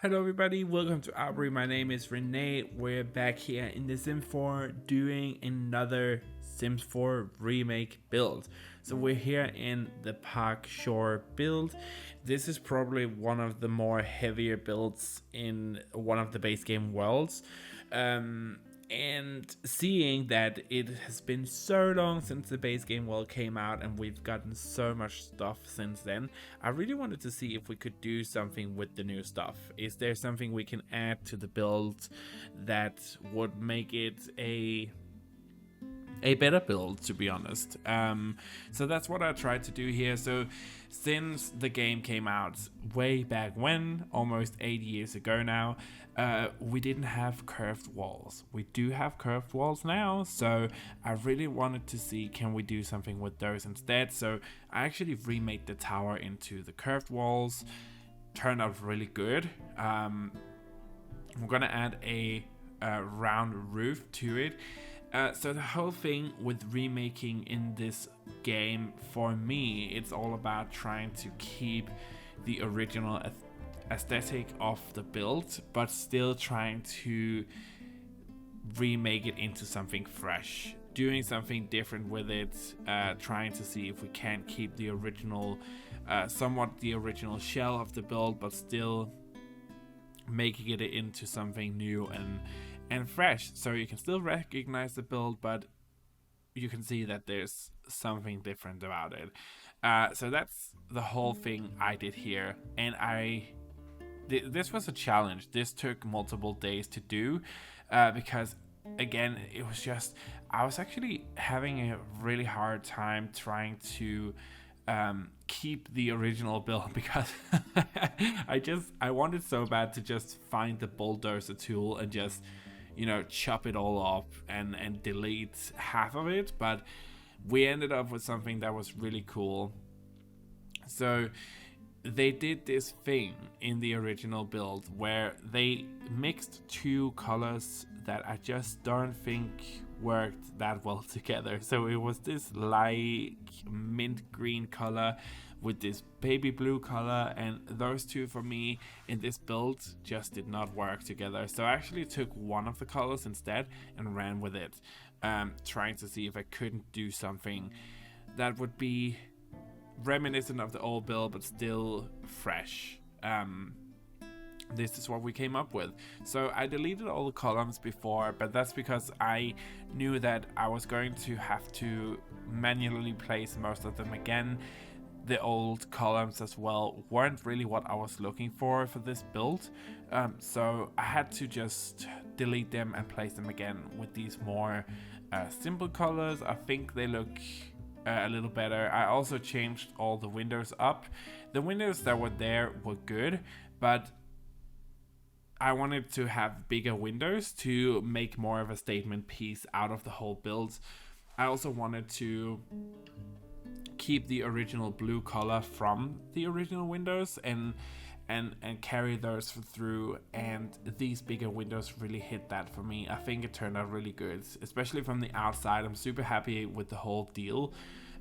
Hello everybody, welcome to Auvbri. My name is Renee. We're back here in the Sims 4 doing another Sims 4 remake build. So we're here in the Park Shore build. This is probably one of the more heavier builds in one of the base game worlds. And seeing that it has been so long since the base game world came out and we've gotten so much stuff since then, I really wanted to see if we could do something with the new stuff. Is there something we can add to the build that would make it a better build, to be honest? So that's what I tried to do here. So since the game came out way back when, almost 8 years ago now, we didn't have curved walls. We do have curved walls now, so I really wanted to see, can we do something with those instead? So I actually remade the tower into the curved walls. Turned out really good. We're gonna add a round roof to it. So the whole thing with remaking in this game, for me, it's all about trying to keep the original aesthetic of the build, but still trying to remake it into something fresh, doing something different with it, trying to see if we can keep the original, somewhat the original shell of the build, but still making it into something new and fresh, so you can still recognize the build, but you can see that there's something different about it. So that's the whole thing I did here, and this was a challenge. This took multiple days to do, because again, it was just, I was actually having a really hard time trying to keep the original build, because I wanted so bad to just find the bulldozer tool and just, you know, chop it all off and delete half of it, but we ended up with something that was really cool. So they did this thing in the original build where they mixed two colors that I just don't think worked that well together. So it was this light mint green color with this baby blue color, and those two for me in this build just did not work together. So I actually took one of the colors instead and ran with it, trying to see if I couldn't do something that would be reminiscent of the old build but still fresh. This is what we came up with. So I deleted all the columns before, but that's because I knew that I was going to have to manually place most of them again. The old columns as well weren't really what I was looking for this build, so I had to just delete them and place them again with these more simple colors. I think they look a little better. I also changed all the windows up. The windows that were there were good, but I wanted to have bigger windows to make more of a statement piece out of the whole build. I also wanted to keep the original blue color from the original windows and carry those through, and these bigger windows really hit that for me. I think it turned out really good, especially from the outside. I'm super happy with the whole deal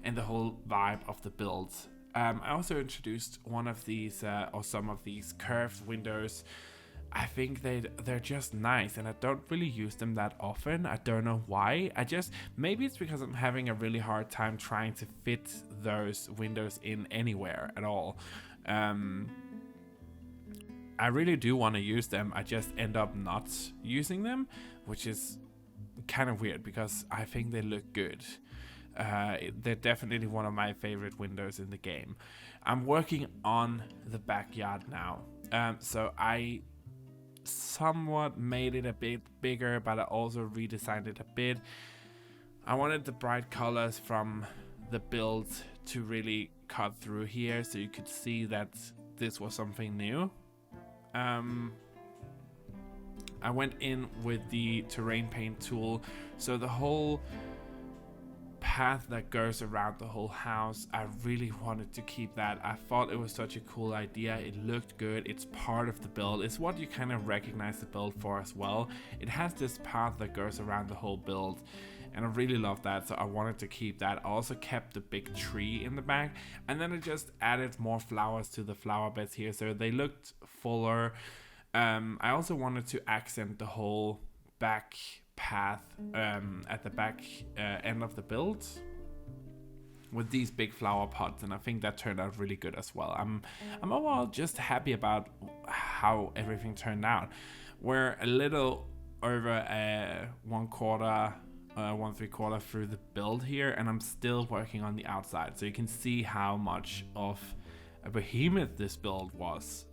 and the whole vibe of the build. I also introduced one of these or some of these curved windows. I think they're just nice, and I don't really use them that often. I don't know why. Maybe it's because I'm having a really hard time trying to fit those windows in anywhere at all. I really do want to use them. I just end up not using them, which is kind of weird because I think they look good. They're definitely one of my favorite windows in the game. I'm working on the backyard now. So I somewhat made it a bit bigger, but I also redesigned it a bit. I wanted the bright colors from the build to really cut through here, so you could see that this was something new. I went in with the terrain paint tool, so the whole path that goes around the whole house, I really wanted to keep that. I thought it was such a cool idea. It looked good. It's part of the build. It's what you kind of recognize the build for as well. It has this path that goes around the whole build, and I really love that, so I wanted to keep that. I also kept the big tree in the back, and then I just added more flowers to the flower beds here, so they looked fuller. I also wanted to accent the whole back path at the back end of the build with these big flower pots, and I think that turned out really good as well. I'm overall just happy about how everything turned out. We're a little over 1/3 through the build here, and I'm still working on the outside, so you can see how much of a behemoth this build was.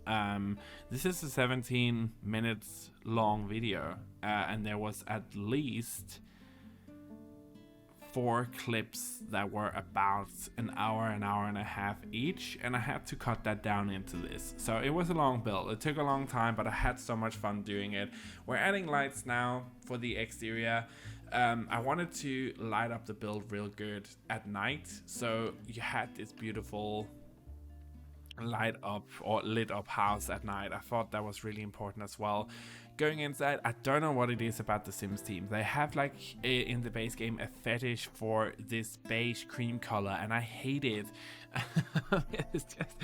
This is a 17 minutes long video, and there was at least 4 clips that were about an hour and a half each, and I had to cut that down into this. So it was a long build. It took a long time, but I had so much fun doing it. We're adding lights now for the exterior. I wanted to light up the build real good at night, so you had this beautiful light up or lit up house at night. I thought that was really important as well. Going inside, I don't know what it is about the Sims team. They have like in the base game a fetish for this beige cream color, and I hate it. It's just,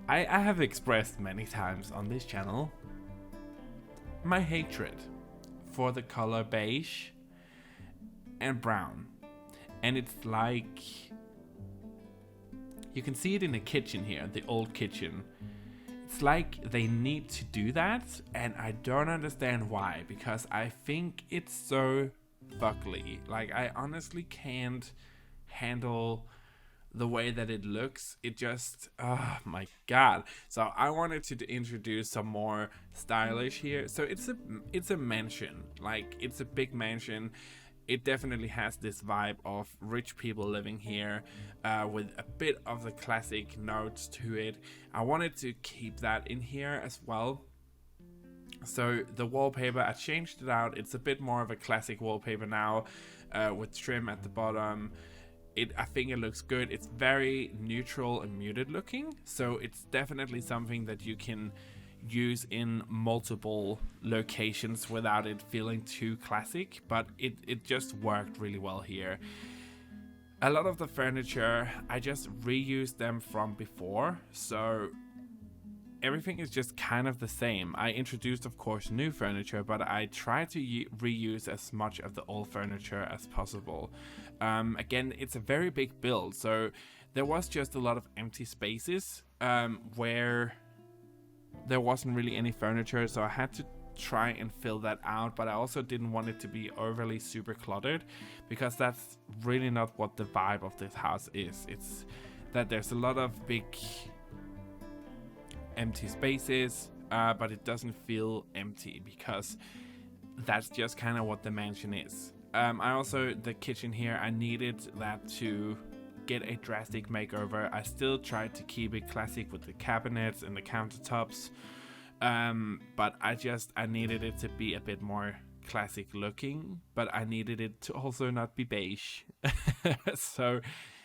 I have expressed many times on this channel my hatred for the color beige and brown, and it's like, you can see it in the kitchen here, the old kitchen. It's like they need to do that, and I don't understand why, because I think it's so ugly. Like, I honestly can't handle the way that it looks. It just, oh my god. So I wanted to introduce some more stylish here. So it's a mansion, like it's a big mansion. It definitely has this vibe of rich people living here, with a bit of the classic notes to it. I wanted to keep that in here as well. So the wallpaper, I changed it out. It's a bit more of a classic wallpaper now, with trim at the bottom. I think it looks good. It's very neutral and muted looking, so it's definitely something that you can use in multiple locations without it feeling too classic, but it just worked really well here. A lot of the furniture, I just reused them from before, so everything is just kind of the same. I introduced, of course, new furniture, but I try to reuse as much of the old furniture as possible. Again, it's a very big build, so there was just a lot of empty spaces where there wasn't really any furniture, so I had to try and fill that out, but I also didn't want it to be overly super cluttered, because that's really not what the vibe of this house is. It's that there's a lot of big empty spaces, but it doesn't feel empty, because that's just kind of what the mansion is. I also, the kitchen here, I needed that to get a drastic makeover. I still tried to keep it classic with the cabinets and the countertops, but I needed it to be a bit more classic looking, but I needed it to also not be beige. So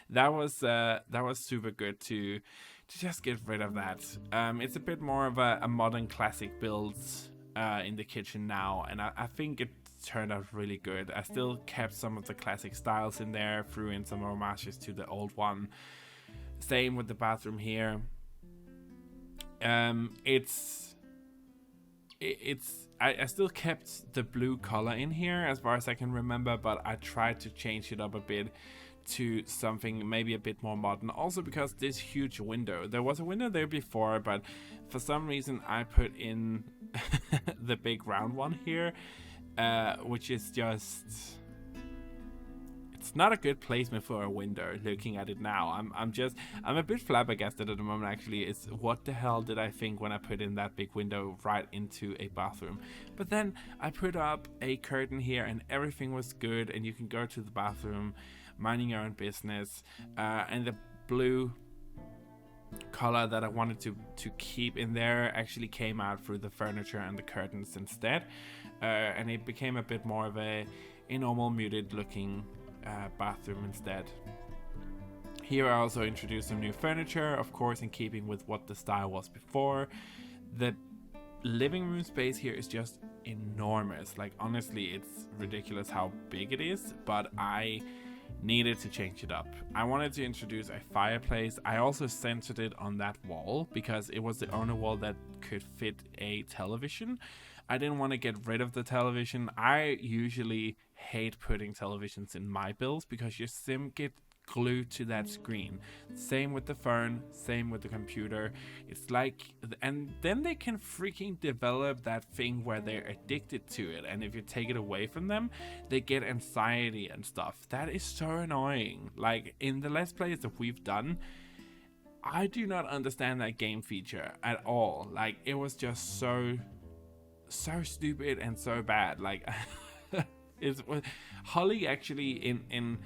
that was super good to just get rid of that. It's a bit more of a modern classic build in the kitchen now, and I think it turned out really good. I still kept some of the classic styles in there, threw in some homages to the old one. Same with the bathroom here. I still kept the blue color in here as far as I can remember, but I tried to change it up a bit to something maybe a bit more modern, also because this huge window, there was a window there before, but for some reason I put in the big round one here, which is just, it's not a good placement for a window. Looking at it now, I'm a bit flabbergasted at the moment. Actually, it's what the hell did I think when I put in that big window right into a bathroom? But then I put up a curtain here and everything was good, and you can go to the bathroom minding your own business, and the blue color that I wanted to keep in there actually came out through the furniture and the curtains instead, and it became a bit more of a normal muted looking bathroom instead. Here I also introduced some new furniture, of course in keeping with what the style was before. The living room space here is just enormous. Like, honestly, it's ridiculous how big it is, but I needed to change it up. I wanted to introduce a fireplace. I also centered it on that wall because it was the only wall that could fit a television. I didn't want to get rid of the television. I usually hate putting televisions in my builds because your sim get glued to that screen. Same with the phone, same with the computer. It's like, and then they can freaking develop that thing where they're addicted to it, and if you take it away from them, they get anxiety and stuff. That is so annoying. Like in the Let's Plays that we've done, I do not understand that game feature at all. Like it was just so stupid and so bad. Like it's Holly actually in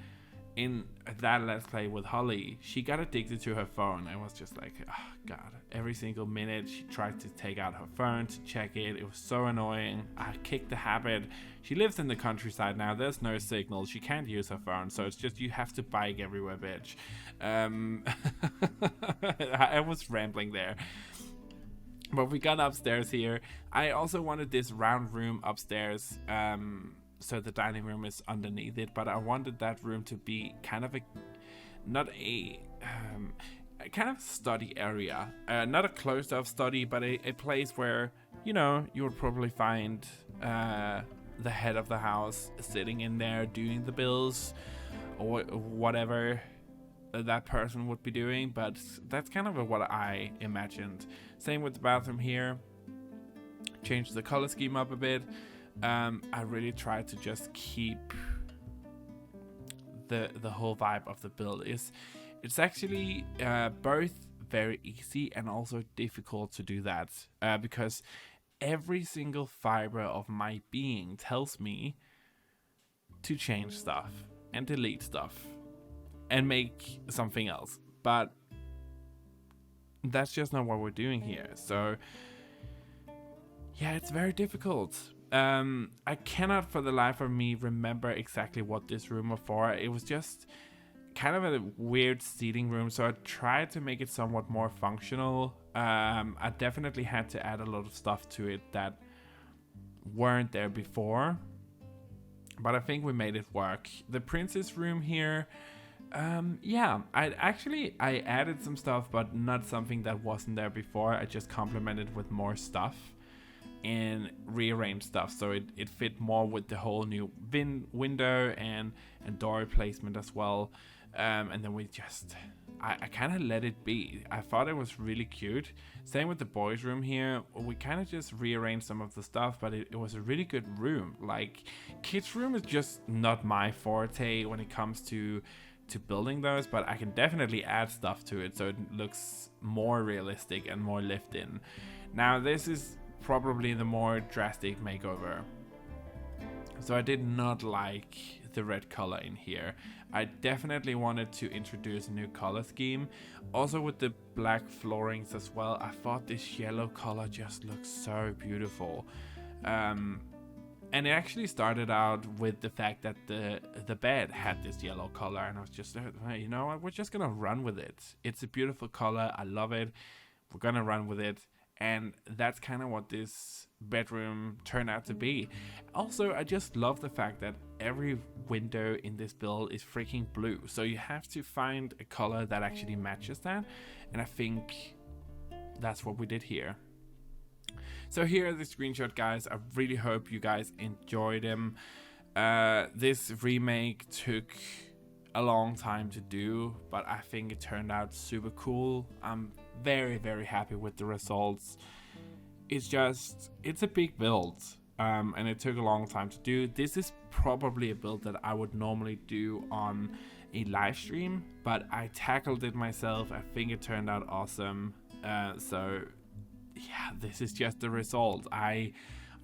that Let's Play with Holly, she got addicted to her phone and was just like, oh god, every single minute she tried to take out her phone to check it. It was so annoying. I kicked the habit. She lives in the countryside now. There's no signal. She can't use her phone, so it's just you have to bike everywhere, bitch. I was rambling there. But we got upstairs here. I also wanted this round room upstairs. So the dining room is underneath it, but I wanted that room to be kind of a kind of study area, not a closed off study, but a place where, you know, you would probably find the head of the house sitting in there doing the bills or whatever that person would be doing. But that's kind of what I imagined. Same with the bathroom here. Changed the color scheme up a bit. I really tried to just keep the whole vibe of the build. It's actually both very easy and also difficult to do that, because every single fiber of my being tells me to change stuff and delete stuff and make something else, but that's just not what we're doing here. So yeah, it's very difficult. I cannot for the life of me remember exactly what this room was for. It was just kind of a weird seating room, so I tried to make it somewhat more functional. I definitely had to add a lot of stuff to it that weren't there before, but I think we made it work. The princess room here, yeah, I added some stuff, but not something that wasn't there before. I just complemented with more stuff and rearrange stuff so it fit more with the whole new window and door placement as well. And then we just I kind of let it be. I thought it was really cute. Same with the boys room here. We kind of just rearranged some of the stuff, but it was a really good room. Like kids room is just not my forte when it comes to building those, but I can definitely add stuff to it so it looks more realistic and more lived in. Now this is probably the more drastic makeover. So I did not like the red color in here. I definitely wanted to introduce a new color scheme. Also with the black floorings as well. I thought this yellow color just looks so beautiful. And it actually started out with the fact that the bed had this yellow color, and I was just, you know what, we're just gonna run with it. It's a beautiful color. I love it. We're gonna run with it. And that's kind of what this bedroom turned out to be. Also, I just love the fact that every window in this build is freaking blue. So you have to find a color that actually matches that. And I think that's what we did here. So here are the screenshot, guys. I really hope you guys enjoyed them. This remake took a long time to do, but I think it turned out super cool. I'm very, very happy with the results. It's a big build, and it took a long time to do. This is probably a build that I would normally do on a live stream, but I tackled it myself. I think it turned out awesome. So yeah, this is just the result. I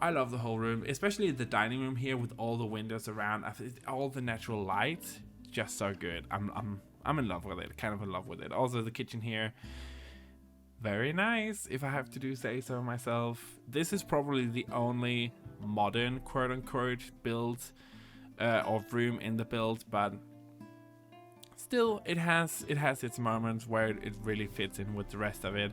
love the whole room, especially the dining room here with all the windows around. All the natural light, just so good. I'm in love with it, kind of in love with it. Also the kitchen here, very nice, if I have to say so myself. This is probably the only modern quote-unquote build or room in the build, but still it has its moments where it really fits in with the rest of it.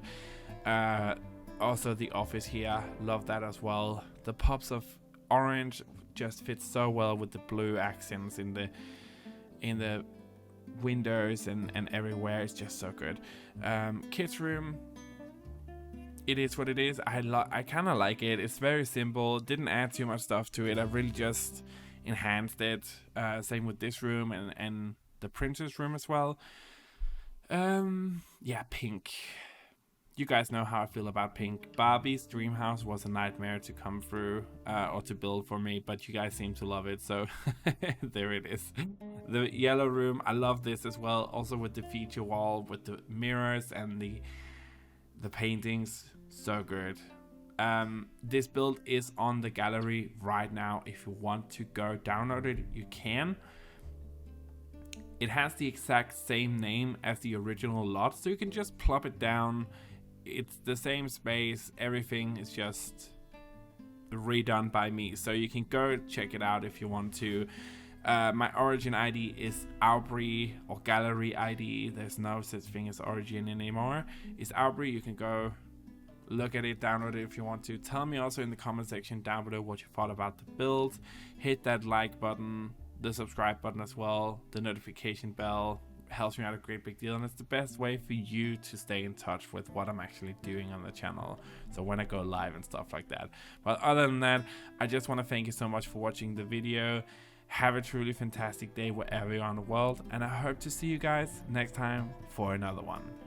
Also the office here, love that as well. The pops of orange just fit so well with the blue accents in in the windows and everywhere. It's just so good. Kids room, it is what it is. I kind of like it. It's very simple, didn't add too much stuff to it. I really just enhanced it. Same with this room and the princess room as well. Yeah, pink. You guys know how I feel about pink. Barbie's dream house was a nightmare to come through or to build for me, but you guys seem to love it, so there it is. The yellow room, I love this as well, also with the feature wall, with the mirrors and the paintings, so good. This build is on the gallery right now. If you want to go download it, you can. It has the exact same name as the original lot, so you can just plop it down. It's the same space, everything is just redone by me, so you can go check it out if you want to. My origin ID is Auvbri, or gallery ID. There's no such thing as origin anymore. It's Auvbri. You can go look at it, download it if you want to. Tell me also in the comment section down below what you thought about the build. Hit that like button, the subscribe button as well, the notification bell. Helps me out a great big deal, and it's the best way for you to stay in touch with what I'm actually doing on the channel, so when I go live and stuff like that. But other than that, I just want to thank you so much for watching the video. Have a truly fantastic day wherever you are in the world, and I hope to see you guys next time for another one.